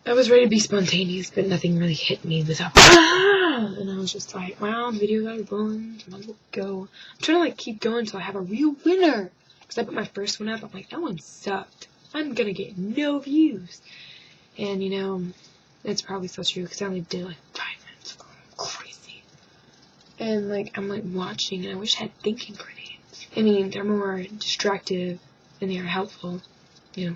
I was ready to be spontaneous, but nothing really hit me with a ah! And I was just like, wow, the video got ruined, might as well go. I'm trying to like keep going until I have a real winner. Because I put my first one up, I'm like, that one sucked. I'm gonna get no views. And you know, it's probably so true because I only did like 5 minutes. Crazy. And like, I'm like watching and I wish I had thinking grenades. I mean, they're more distractive and they are helpful, you know.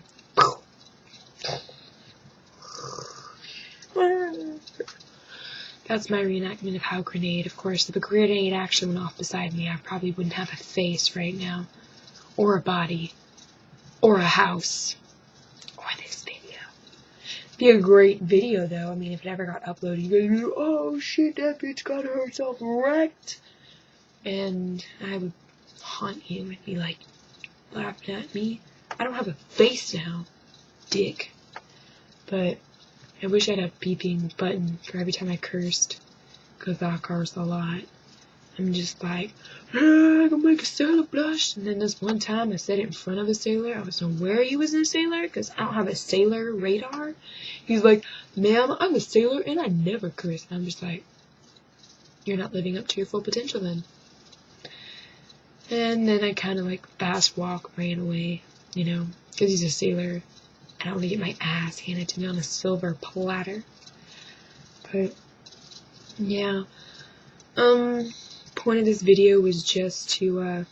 That's my reenactment of how grenade. Of course, if a grenade actually went off beside me, I probably wouldn't have a face right now. Or a body. Or a house. Or this video. It'd be a great video, though. I mean, if it ever got uploaded, you guys would be like, oh shit, that bitch got herself wrecked. And I would haunt you and be like, laughing at me. I don't have a face now, dick. But I wish I had a beeping button for every time I cursed, because I curse a lot. I'm just like, I'm gonna make a sailor blush. And then this one time I said it in front of a sailor. I wasn't aware he was a sailor, because I don't have a sailor radar. He's like, ma'am, I'm a sailor and I never curse. And I'm just like, you're not living up to your full potential then. And then I kind of like fast walk, ran away, you know, because he's a sailor. I don't want to get my ass handed to me on a silver platter. But, yeah. Point of this video was just to,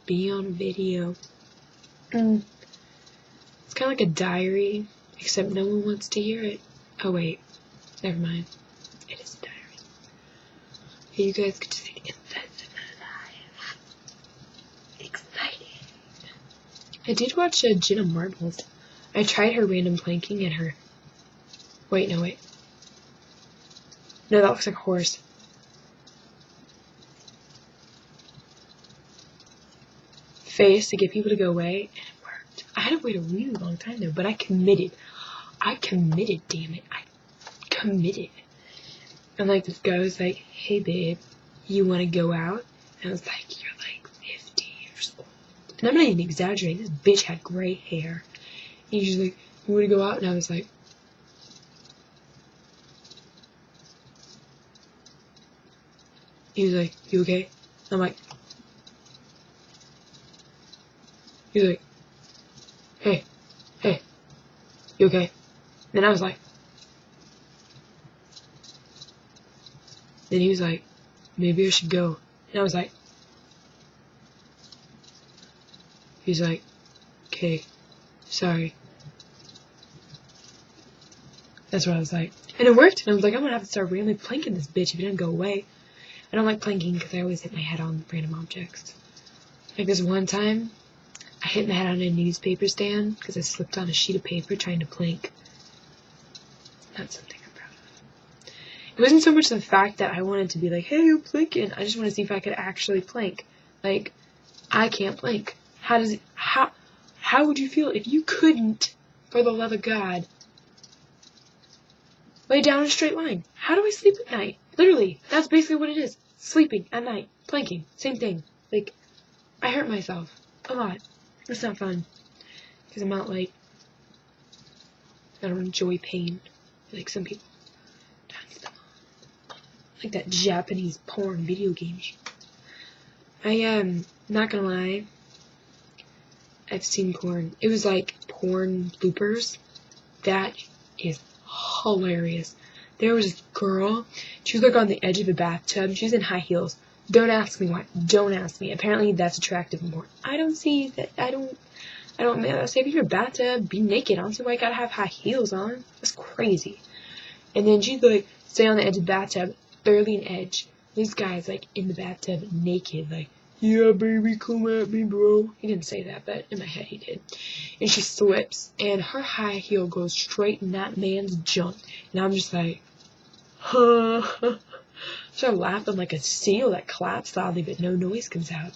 be on video. It's kind of like a diary, except no one wants to hear it. Oh, wait. Never mind. It is a diary. Hey, you guys get to see the insides of my life. Exciting. I did watch Jenna Marbles. I tried her random planking and her... Wait, no, wait. No, that looks like a horse. Face to get people to go away, and it worked. I had to wait a really long time though, but I committed. I committed, damn it. I committed. And like this guy was like, hey babe, you want to go out? And I was like, you're like 50 years old. And I'm not even exaggerating, this bitch had gray hair. And he's like, you want to go out? And I was like, he was like, you okay? I'm like, he's like, hey, you okay? Then I was like, then he was like, maybe I should go. And I was like, he's like, okay, sorry. That's what I was like. And it worked. And I was like, I'm gonna have to start randomly planking this bitch if it didn't go away. I don't like planking because I always hit my head on random objects. Like this one time, I hit my head on a newspaper stand because I slipped on a sheet of paper trying to plank. Not something I'm proud of. It wasn't so much the fact that I wanted to be like, hey, I'm planking. I just want to see if I could actually plank. Like, I can't plank. How would you feel if you couldn't, for the love of God, lay down in a straight line? How do I sleep at night? Literally, that's basically what it is. Sleeping at night. Planking. Same thing. Like, I hurt myself. A lot. It's not fun. Because I'm not like, I don't enjoy pain. Like some people. Like that Japanese porn video game. I am not gonna lie. I've seen porn. It was like porn bloopers. That is hilarious. There was this girl, she was like on the edge of a bathtub, she was in high heels. Don't ask me why. Don't ask me. Apparently that's attractive more. I don't see that. I don't say if you're in a bathtub, be naked. I don't see why you gotta have high heels on. That's crazy. And then she's like, stay on the edge of the bathtub, barely an edge. This guy's like in the bathtub naked, like, yeah, baby, come at me, bro. He didn't say that, but in my head he did. And she slips, and her high heel goes straight in that man's junk. And I'm just like, huh. So I laughed. I'm like a seal that claps loudly, but no noise comes out.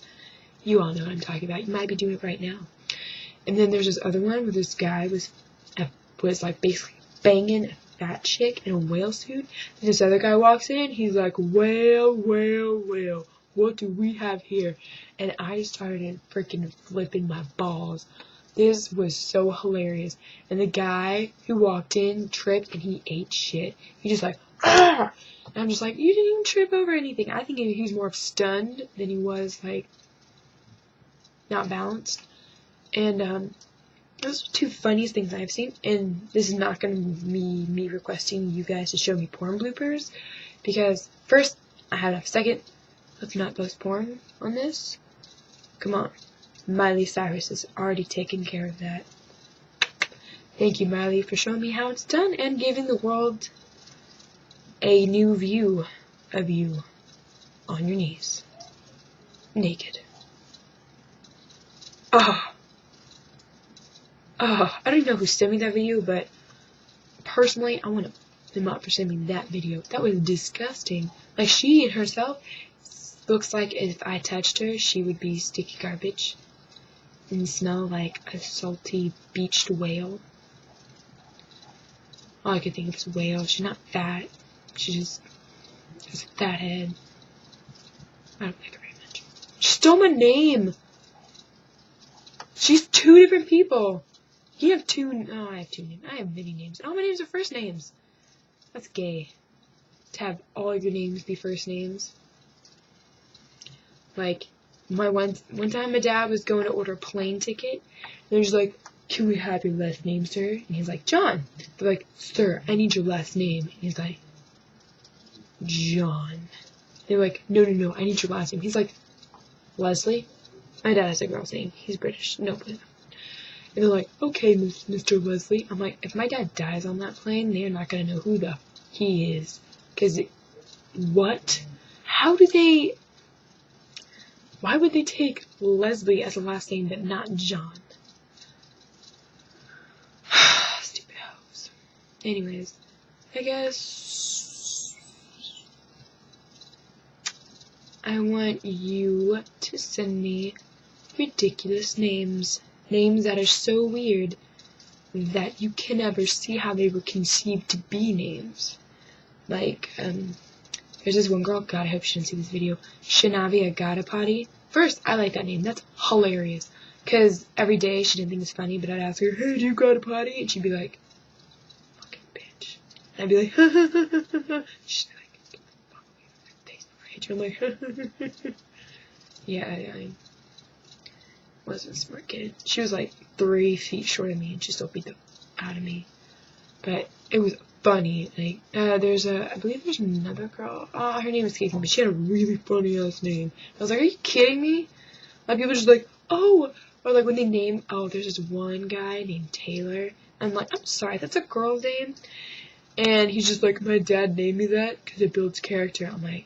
You all know what I'm talking about. You might be doing it right now. And then there's this other one where this guy was like basically banging a fat chick in a whale suit. And this other guy walks in. He's like, well, what do we have here? And I started freaking flipping my balls. This was so hilarious. And the guy who walked in tripped and he ate shit. He just like, ah! And I'm just like, you didn't even trip over anything. I think he was more stunned than he was, like, not balanced. And, those are two funniest things I've seen. And this is not going to be me requesting you guys to show me porn bloopers. Because, first, I have enough. Second, let's not post porn on this. Come on. Miley Cyrus has already taken care of that. Thank you, Miley, for showing me how it's done and giving the world a new view of you on your knees. Naked. I don't even know who sent me that video, but personally, I want to them up for sending me that video. That was disgusting. Like, she herself looks like if I touched her, she would be sticky garbage and smell like a salty beached whale. All I could think of was whale. She's not fat. She just has a fat head. I don't like her very much. She stole my name! She's two different people. You have two. No, I have two names. I have many names. All my names are first names. That's gay. To have all your names be first names. Like, one time my dad was going to order a plane ticket. And he's like, can we have your last name, sir? And he's like, John. They're like, sir, I need your last name. And he's like, John. They're like, no, I need your last name. He's like, Leslie? My dad has a girl's name. He's British. No, and they're like, okay, Mr. Leslie. I'm like, if my dad dies on that plane, they're not going to know who the he is. Because, what? How do they... Why would they take Leslie as a last name but not John? Stupid hoes. Anyways, I guess I want you to send me ridiculous names. Names that are so weird that you can never see how they were conceived to be names. Like, there's this one girl, God, I hope she didn't see this video, Shanavia Gadapati. First, I like that name. That's hilarious. Because every day she didn't think it was funny, but I'd ask her, hey, do you got a potty? And she'd be like, fucking bitch. And I'd be like, she'd be like, get the fuck away from my face before I hit you. I'm like, yeah, I wasn't a smart kid. She was like 3 feet shorter than me, and she still beat the out of me. But it was funny. Like, I believe there's another girl. Her name is escaping me, but she had a really funny ass name. I was like, are you kidding me? Like, people are just like, oh, or like when they name, oh, there's this one guy named Taylor. I'm like, I'm sorry, that's a girl's name. And he's just like, my dad named me that because it builds character. I'm like,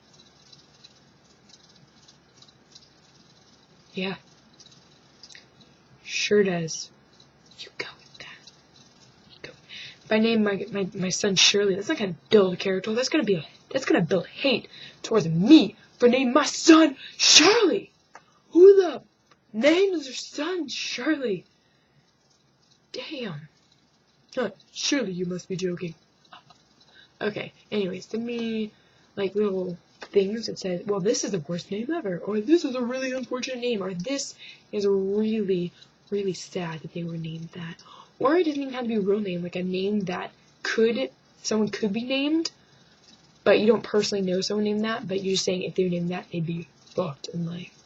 yeah, sure does. You go. If I name my son Shirley, that's not gonna build a character. That's gonna build hate towards me for naming my son Shirley. Who the names their son Shirley? Damn. Surely you must be joking. Okay. Anyways, to me, like little things that says, well, this is the worst name ever, or this is a really unfortunate name, or this is really, really sad that they were named that. Or it doesn't even have to be a real name, like a name that someone could be named, but you don't personally know someone named that, but you're just saying if they were named that, they'd be fucked in life.